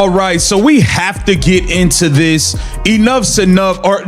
All right, so we have to get into this. Enough's enough. Are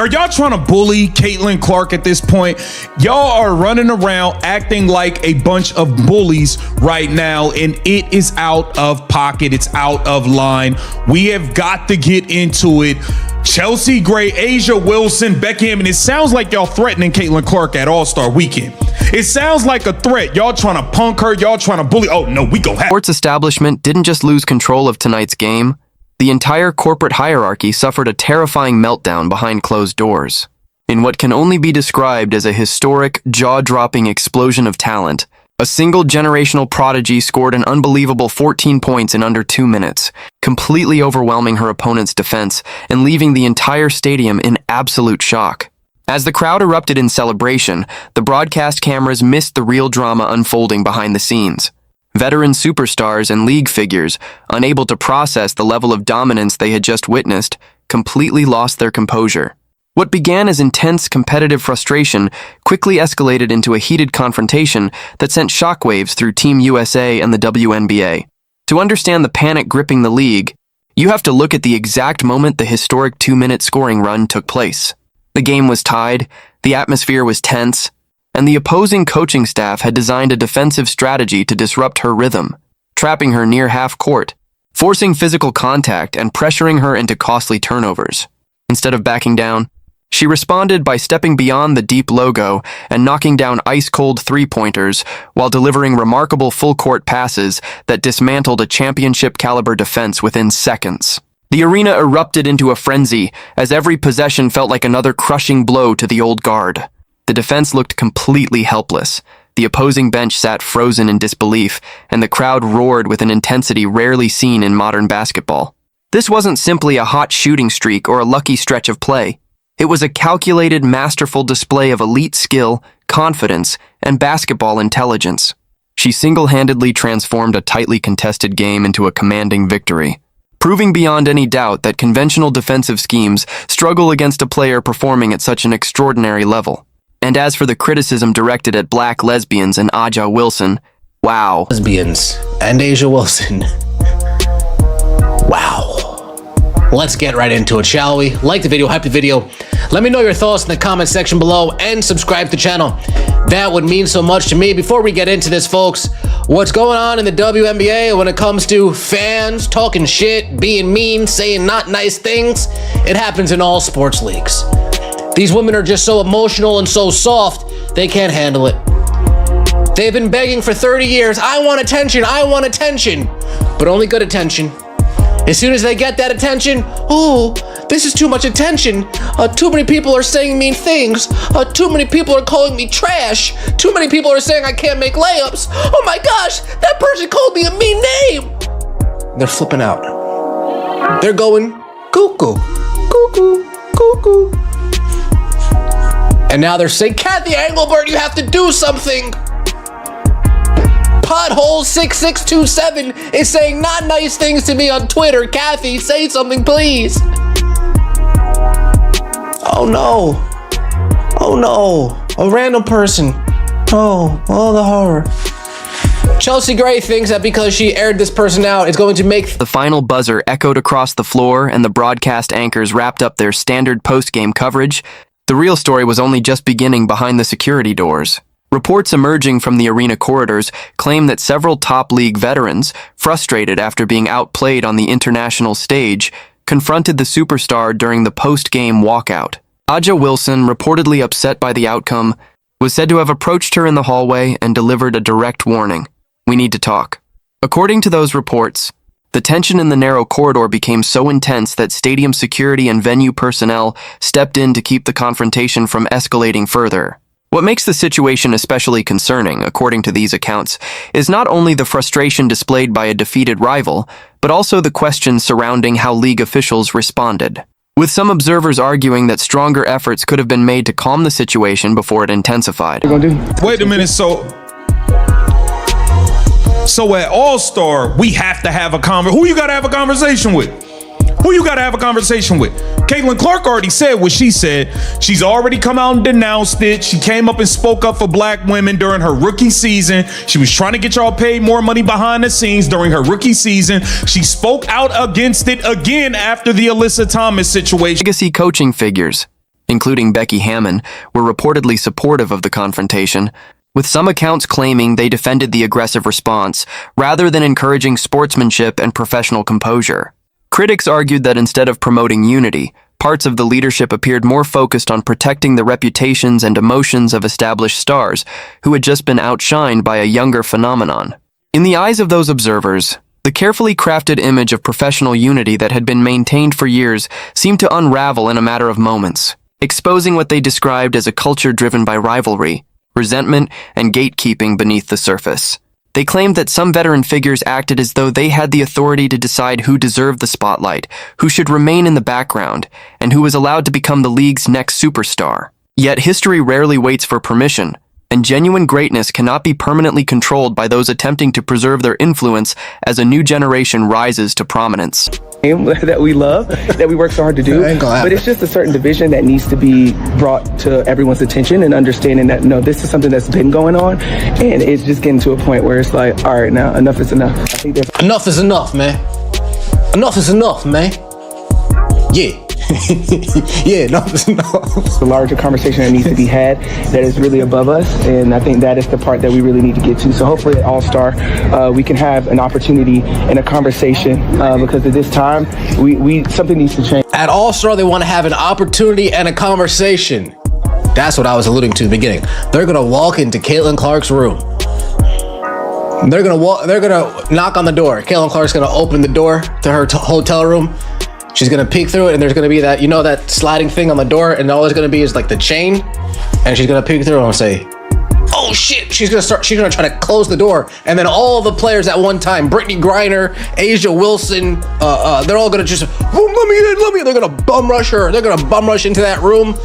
y'all trying to bully Caitlin Clark at this point? Y'all are running around acting like a bunch of bullies right now, and it is out of pocket. It's out of line. We have got to get into it. Chelsea Gray, A'ja Wilson, Becky Hammon. It sounds like y'all threatening Caitlin Clark at All-Star Weekend. It sounds like a threat. Y'all trying to punk her. Y'all trying to bully. Oh, no, we go have. Sports establishment didn't just lose control of tonight's game. The entire corporate hierarchy suffered a terrifying meltdown behind closed doors. In what can only be described as a historic, jaw-dropping explosion of talent, a single generational prodigy scored an unbelievable 14 points in under 2 minutes, completely overwhelming her opponent's defense and leaving the entire stadium in absolute shock. As the crowd erupted in celebration, the broadcast cameras missed the real drama unfolding behind the scenes. Veteran superstars and league figures, unable to process the level of dominance they had just witnessed, completely lost their composure. What began as intense competitive frustration quickly escalated into a heated confrontation that sent shockwaves through Team USA and the WNBA. To understand the panic gripping the league, you have to look at the exact moment the historic 2-minute scoring run took place. The game was tied, the atmosphere was tense, and the opposing coaching staff had designed a defensive strategy to disrupt her rhythm, trapping her near half court, forcing physical contact and pressuring her into costly turnovers. Instead of backing down, she responded by stepping beyond the deep logo and knocking down ice-cold three-pointers while delivering remarkable full-court passes that dismantled a championship-caliber defense within seconds. The arena erupted into a frenzy as every possession felt like another crushing blow to the old guard. The defense looked completely helpless. The opposing bench sat frozen in disbelief, and the crowd roared with an intensity rarely seen in modern basketball. This wasn't simply a hot shooting streak or a lucky stretch of play. It was a calculated, masterful display of elite skill, confidence, and basketball intelligence. She single-handedly transformed a tightly contested game into a commanding victory, proving beyond any doubt that conventional defensive schemes struggle against a player performing at such an extraordinary level. And as for the criticism directed at black lesbians and A'ja Wilson, wow. Lesbians and A'ja Wilson. Wow. Let's get right into it, shall we? Like the video, hype the video. Let me know your thoughts in the comment section below and subscribe to the channel. That would mean so much to me. Before we get into this, folks, what's going on in the WNBA when it comes to fans talking shit, being mean, saying not nice things? It happens in all sports leagues. These women are just so emotional and so soft, they can't handle it. They've been begging for 30 years, I want attention, but only good attention. As soon as they get that attention, oh, this is too much attention. Too many people are saying mean things. Too many people are calling me trash. Too many people are saying I can't make layups. Oh my gosh, that person called me a mean name. They're flipping out. They're going cuckoo, cuckoo, cuckoo. And now they're saying, Kathy Engelbert, you have to do something. Pothole 6627 is saying not nice things to me on Twitter. Kathy, say something, please. Oh no. Oh no. A random person. Oh, the horror. Chelsea Gray thinks that because she aired this person out, it's going to make... The final buzzer echoed across the floor and the broadcast anchors wrapped up their standard post-game coverage. The real story was only just beginning behind the security doors. Reports emerging from the arena corridors claim that several top league veterans, frustrated after being outplayed on the international stage, confronted the superstar during the post-game walkout. A'ja Wilson, reportedly upset by the outcome, was said to have approached her in the hallway and delivered a direct warning. We need to talk. According to those reports, the tension in the narrow corridor became so intense that stadium security and venue personnel stepped in to keep the confrontation from escalating further. What makes the situation especially concerning, according to these accounts, is not only the frustration displayed by a defeated rival, but also the questions surrounding how league officials responded, with some observers arguing that stronger efforts could have been made to calm the situation before it intensified. Wait a minute, so at All-Star, we have to have a conversation. Who you got to have a conversation with? Who you got to have a conversation with? Caitlin Clark already said what she said. She's already come out and denounced it. She came up and spoke up for black women during her rookie season. She was trying to get y'all paid more money behind the scenes during her rookie season. She spoke out against it again after the Alyssa Thomas situation. Legacy coaching figures, including Becky Hammon, were reportedly supportive of the confrontation, with some accounts claiming they defended the aggressive response rather than encouraging sportsmanship and professional composure. Critics argued that instead of promoting unity, parts of the leadership appeared more focused on protecting the reputations and emotions of established stars who had just been outshined by a younger phenomenon. In the eyes of those observers, the carefully crafted image of professional unity that had been maintained for years seemed to unravel in a matter of moments, exposing what they described as a culture driven by rivalry, resentment, and gatekeeping beneath the surface. They claimed that some veteran figures acted as though they had the authority to decide who deserved the spotlight, who should remain in the background, and who was allowed to become the league's next superstar. Yet history rarely waits for permission, and genuine greatness cannot be permanently controlled by those attempting to preserve their influence as a new generation rises to prominence. That we love, that we work so hard to do, but it's just a certain division that needs to be brought to everyone's attention and understanding that, no, this is something that's been going on, and it's just getting to a point where it's like, all right, now enough is enough. I think there's Enough is enough, man. Enough is enough, man. Yeah. Yeah, enough is enough. a larger conversation that needs to be had that is really above us, and I think that is the part that we really need to get to. So hopefully at All-Star, we can have an opportunity and a conversation, because at this time, we something needs to change. At All-Star, they want to have an opportunity and a conversation. That's what I was alluding to in the beginning. They're gonna walk into Caitlin Clark's room. They're gonna knock on the door. Caitlin Clark's gonna open the door to her hotel room. She's gonna peek through it, and there's gonna be that, that sliding thing on the door, and all there's gonna be is like the chain, and she's gonna peek through and say, "Oh shit!" She's gonna try to close the door, and then all the players at one time, Brittany Griner, Asia Wilson, they're all gonna just, let me. They're gonna bum rush her. They're gonna bum rush into that room,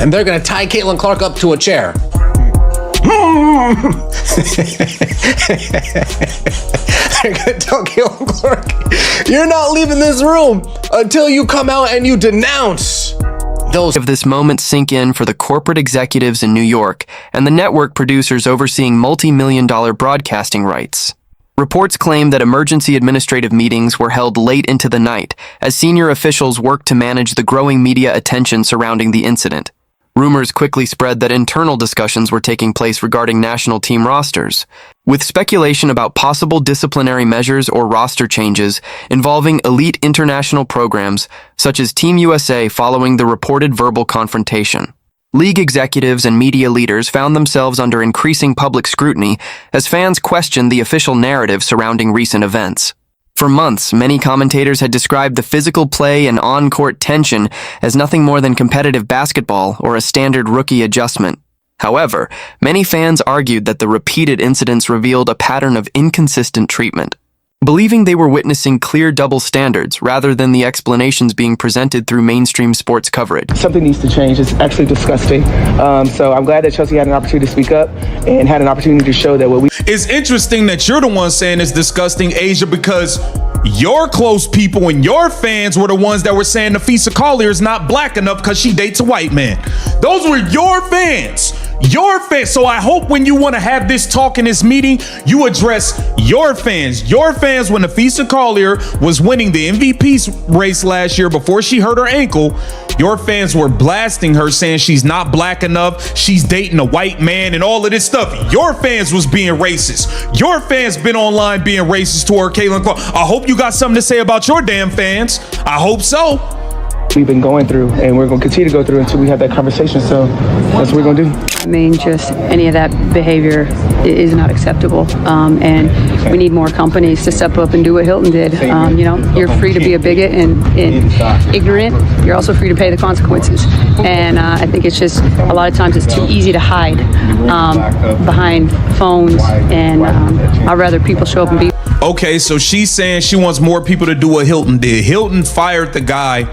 and they're gonna tie Caitlin Clark up to a chair. They're gonna tell Caitlin Clark, "You're not leaving this room until you come out and you denounce those." Of this moment sink in for the corporate executives in New York and the network producers overseeing multi-million-dollar broadcasting rights. Reports claim that emergency administrative meetings were held late into the night as senior officials worked to manage the growing media attention surrounding the incident. Rumors quickly spread that internal discussions were taking place regarding national team rosters, with speculation about possible disciplinary measures or roster changes involving elite international programs such as Team USA following the reported verbal confrontation. League executives and media leaders found themselves under increasing public scrutiny as fans questioned the official narrative surrounding recent events. For months, many commentators had described the physical play and on-court tension as nothing more than competitive basketball or a standard rookie adjustment. However, many fans argued that the repeated incidents revealed a pattern of inconsistent treatment, believing they were witnessing clear double standards rather than the explanations being presented through mainstream sports coverage. Something needs to change. It's actually disgusting. So I'm glad that Chelsea had an opportunity to speak up and had an opportunity to show that what we... It's interesting that you're the one saying it's disgusting, Asia, because your close people and your fans were the ones that were saying Nafisa Collier is not black enough because she dates a white man. Those were your fans. Your fans. So I hope when you want to have this talk in this meeting, you address your fans. Your fans when Nafisa Collier was winning the MVP race last year before she hurt her ankle. Your fans were blasting her, saying she's not black enough, she's dating a white man, and all of this stuff. Your fans was being racist. Your fans been online being racist toward Caitlin Clark. I hope you got something to say about your damn fans. I hope so. We've been going through, and we're going to continue to go through until we have that conversation. So that's what we're going to do. I mean, just any of that behavior is not acceptable, and we need more companies to step up and do what Hilton did. You're free to be a bigot and ignorant. You're also free to pay the consequences. And I think it's just a lot of times it's too easy to hide behind phones, and I'd rather people show up and be. Okay, so she's saying she wants more people to do what Hilton did. Hilton fired the guy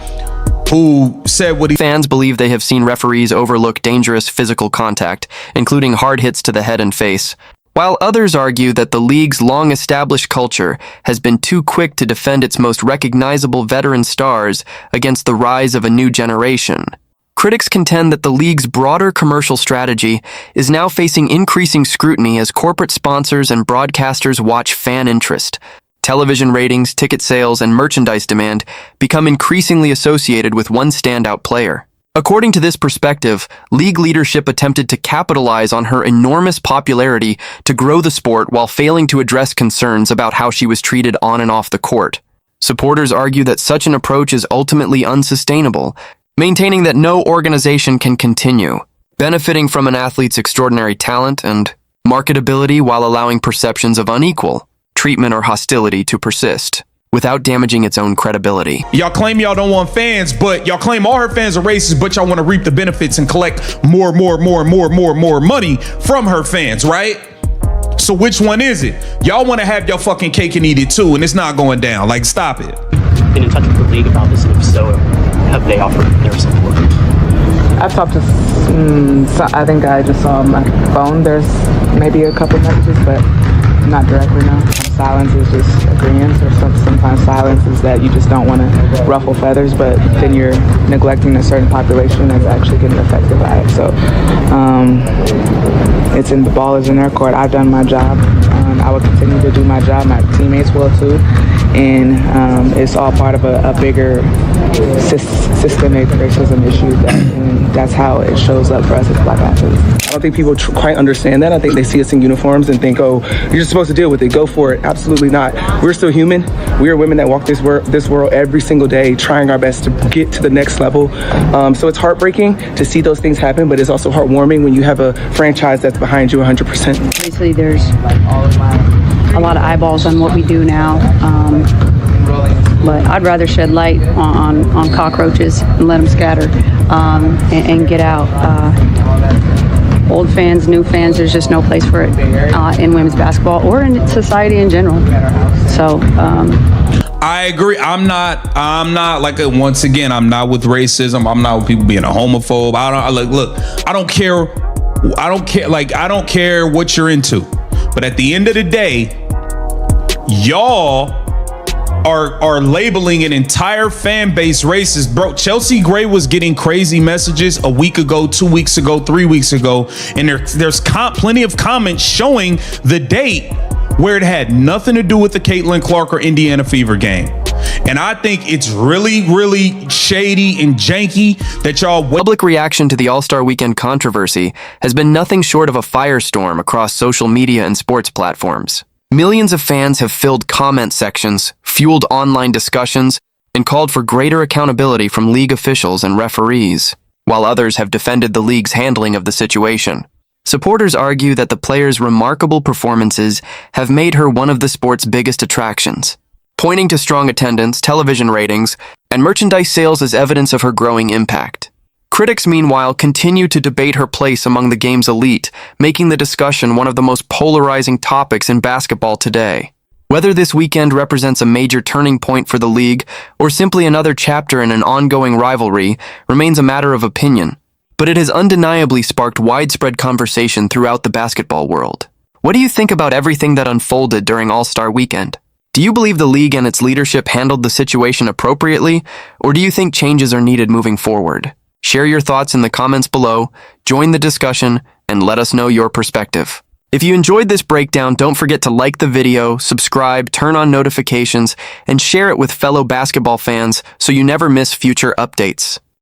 who said what he... Fans believe they have seen referees overlook dangerous physical contact, including hard hits to the head and face, while others argue that the league's long-established culture has been too quick to defend its most recognizable veteran stars against the rise of a new generation. Critics contend that the league's broader commercial strategy is now facing increasing scrutiny as corporate sponsors and broadcasters watch fan interest. Television ratings, ticket sales, and merchandise demand become increasingly associated with one standout player. According to this perspective, league leadership attempted to capitalize on her enormous popularity to grow the sport while failing to address concerns about how she was treated on and off the court. Supporters argue that such an approach is ultimately unsustainable, maintaining that no organization can continue, benefiting from an athlete's extraordinary talent and marketability while allowing perceptions of unequal treatment or hostility to persist, without damaging its own credibility. Y'all claim y'all don't want fans, but y'all claim all her fans are racist, but y'all want to reap the benefits and collect more money from her fans, right? So which one is it? Y'all want to have your fucking cake and eat it too, and it's not going down. Like, stop it. Been in touch with the league about this, and if so, have they offered their support? I've talked to, I think I just saw on my phone, there's maybe a couple messages, but not directly, no. Silence is just agreement, or sometimes silence is that you just don't want to ruffle feathers, but then you're neglecting a certain population that's actually getting affected by it. So the ball is in their court. I've done my job. I will continue to do my job. My teammates will too. And it's all part of a bigger systemic racism issue, and that's how it shows up for us as Black athletes. I don't think people quite understand that. I think they see us in uniforms and think, oh, you're just supposed to deal with it. Go for it. Absolutely not. We're still human. We are women that walk this world every single day, trying our best to get to the next level. So it's heartbreaking to see those things happen, but it's also heartwarming when you have a franchise that's behind you 100%. Obviously, there's a lot of eyeballs on what we do now. But I'd rather shed light on cockroaches and let them scatter and get out. Old fans, new fans, there's just no place for it in women's basketball or in society in general. So I agree. I'm not like, once again, I'm not with racism. I'm not with people being a homophobe. I don't care what you're into. But at the end of the day, y'all are labeling an entire fan base racist. Bro, Chelsea Gray was getting crazy messages a week ago, 2 weeks ago, 3 weeks ago, and there's plenty of comments showing the date where it had nothing to do with the Caitlin Clark or Indiana Fever game. And I think it's really, really shady and janky that y'all... Public reaction to the All-Star Weekend controversy has been nothing short of a firestorm across social media and sports platforms. Millions of fans have filled comment sections, fueled online discussions, and called for greater accountability from league officials and referees, while others have defended the league's handling of the situation. Supporters argue that the player's remarkable performances have made her one of the sport's biggest attractions, pointing to strong attendance, television ratings, and merchandise sales as evidence of her growing impact. Critics, meanwhile, continue to debate her place among the game's elite, making the discussion one of the most polarizing topics in basketball today. Whether this weekend represents a major turning point for the league or simply another chapter in an ongoing rivalry remains a matter of opinion, but it has undeniably sparked widespread conversation throughout the basketball world. What do you think about everything that unfolded during All-Star Weekend? Do you believe the league and its leadership handled the situation appropriately, or do you think changes are needed moving forward? Share your thoughts in the comments below, join the discussion, and let us know your perspective. If you enjoyed this breakdown, don't forget to like the video, subscribe, turn on notifications, and share it with fellow basketball fans so you never miss future updates.